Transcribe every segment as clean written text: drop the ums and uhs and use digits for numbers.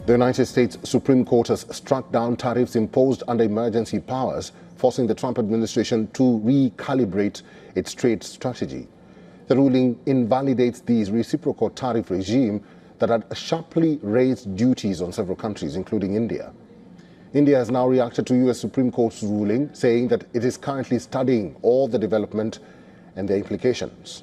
The United States Supreme Court has struck down tariffs imposed under emergency powers, forcing the Trump administration to recalibrate its trade strategy. The ruling invalidates the reciprocal tariff regime that had sharply raised duties on several countries, including India. India has now reacted to U.S. Supreme Court's ruling, saying that it is currently studying all the development and their implications.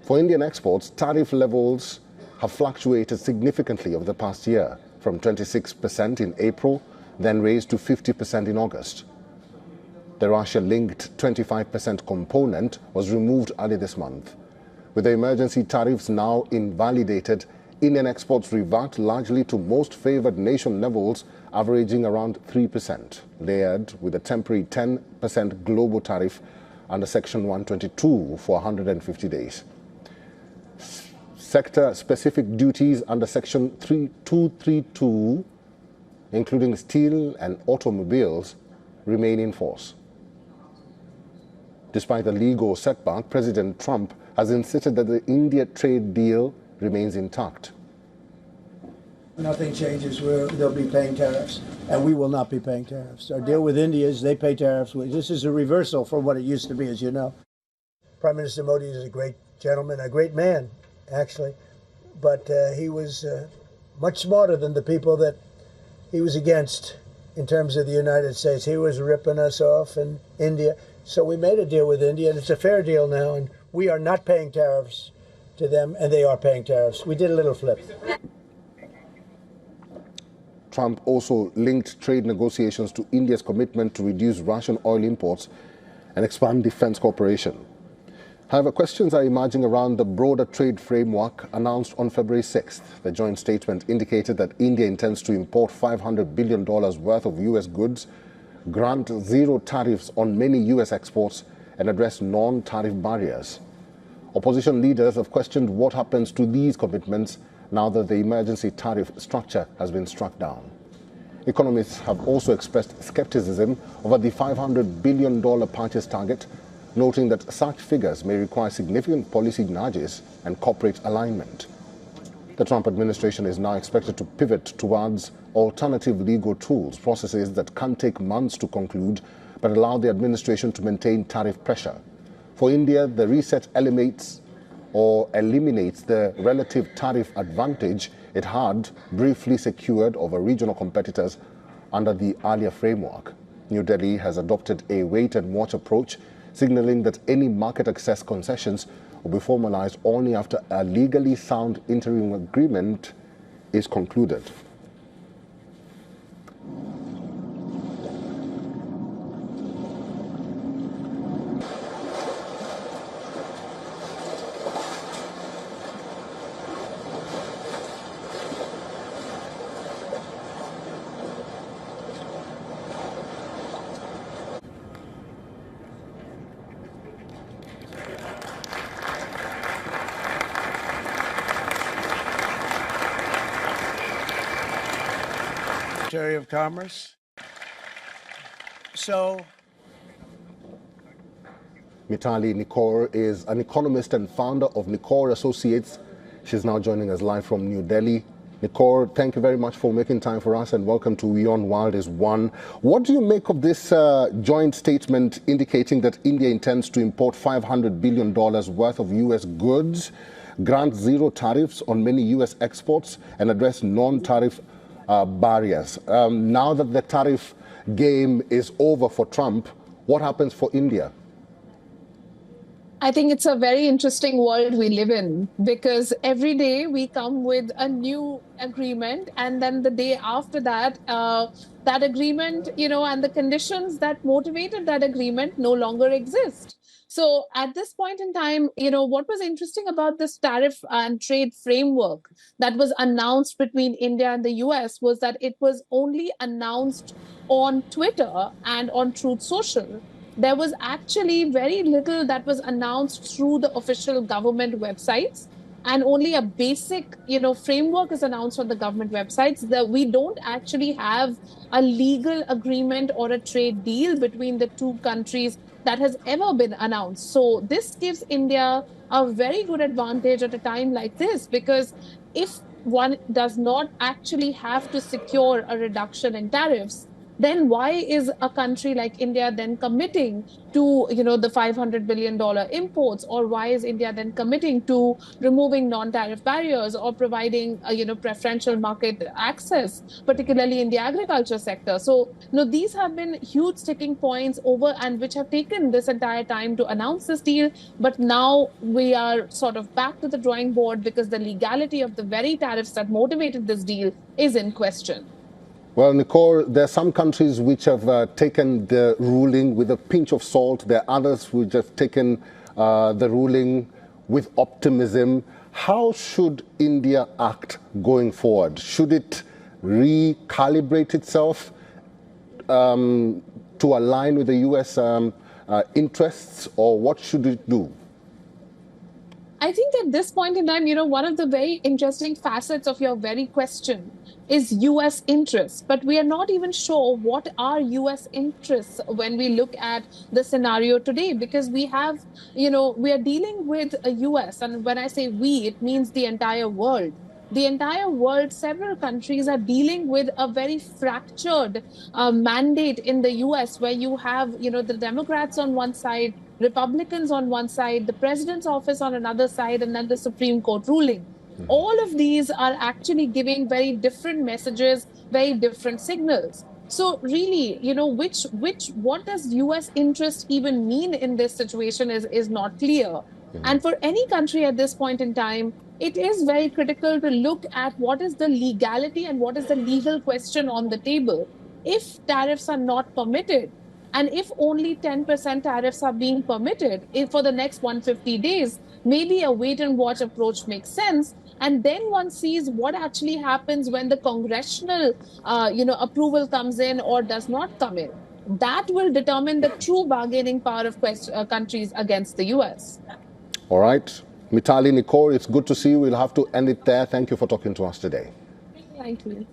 For Indian exports, tariff levels have fluctuated significantly over the past year, from 26% in April, then raised to 50% in August. The Russia-linked 25% component was removed early this month. With the emergency tariffs now invalidated, Indian exports revert largely to most favored nation levels, averaging around 3%, layered with a temporary 10% global tariff under Section 122 for 150 days. Sector-specific duties under Section 232, including steel and automobiles, remain in force. Despite the legal setback, President Trump has insisted that the India trade deal remains intact. Nothing changes. They'll be paying tariffs, and we will not be paying tariffs. Our deal with India is they pay tariffs. This is a reversal from what it used to be, as you know. Prime Minister Modi is a great gentleman, a great man, actually, but he was much smarter than the people that he was against in terms of the United States. He was ripping us off in India. So we made a deal with India, and it's a fair deal now, and we are not paying tariffs to them, and they are paying tariffs. We did a little flip. Trump also linked trade negotiations to India's commitment to reduce Russian oil imports and expand defense cooperation. However, questions are emerging around the broader trade framework announced on February 6th. The joint statement indicated that India intends to import $500 billion worth of U.S. goods, grant zero tariffs on many U.S. exports, and address non-tariff barriers. Opposition leaders have questioned what happens to these commitments now that the emergency tariff structure has been struck down. Economists have also expressed skepticism over the $500 billion purchase target, noting that such figures may require significant policy nudges and corporate alignment. The Trump administration is now expected to pivot towards alternative legal tools, processes that can take months to conclude but allow the administration to maintain tariff pressure. For India, the reset eliminates the relative tariff advantage it had briefly secured over regional competitors under the earlier framework. New Delhi has adopted a wait-and-watch approach, signaling that any market access concessions will be formalized only after a legally sound interim agreement is concluded. Secretary of Commerce. Mitali Nikor is an economist and founder of Nikor Associates. She's now joining us live from New Delhi. Nikor, thank you very much for making time for us, and welcome to WION The World is One. What do you make of this joint statement indicating that India intends to import $500 billion worth of U.S. goods, grant zero tariffs on many U.S. exports, and address non-tariff barriers? Now that the tariff game is over for Trump, what happens for India? I think it's a very interesting world we live in, because every day we come with a new agreement, and then the day after that, that agreement, and the conditions that motivated that agreement no longer exist. So at this point in time, what was interesting about this tariff and trade framework that was announced between India and the US was that it was only announced on Twitter and on Truth Social. There was actually very little that was announced through the official government websites, and only a basic, framework is announced on the government websites. That we don't actually have a legal agreement or a trade deal between the two countries that has ever been announced. So this gives India a very good advantage at a time like this, because if one does not actually have to secure a reduction in tariffs, then why is a country like India then committing to, the $500 billion imports? Or why is India then committing to removing non-tariff barriers or providing, preferential market access, particularly in the agriculture sector? So, these have been huge sticking points over and which have taken this entire time to announce this deal. But now we are sort of back to the drawing board because the legality of the very tariffs that motivated this deal is in question. Well, Nicole, there are some countries which have taken the ruling with a pinch of salt. There are others which have taken the ruling with optimism. How should India act going forward? Should it recalibrate itself to align with the U.S. Interests, or what should it do? I think at this point in time, one of the very interesting facets of your very question is US interests. But we are not even sure what are US interests when we look at the scenario today, because we have, we are dealing with a US. And when I say we, it means the entire world. The entire world, several countries are dealing with a very fractured mandate in the US, where you have, the Democrats on one side, Republicans on one side, the president's office on another side, and then the Supreme Court ruling. All of these are actually giving very different messages, very different signals. So really, what does US interest even mean in this situation is not clear. And for any country at this point in time, it is very critical to look at what is the legality and what is the legal question on the table. If tariffs are not permitted, and if only 10% tariffs are being permitted for the next 150 days, maybe a wait and watch approach makes sense. And then one sees what actually happens when the congressional, approval comes in or does not come in. That will determine the true bargaining power of countries against the US. All right. Mitali, Nicole, it's good to see you. We'll have to end it there. Thank you for talking to us today. Thank you.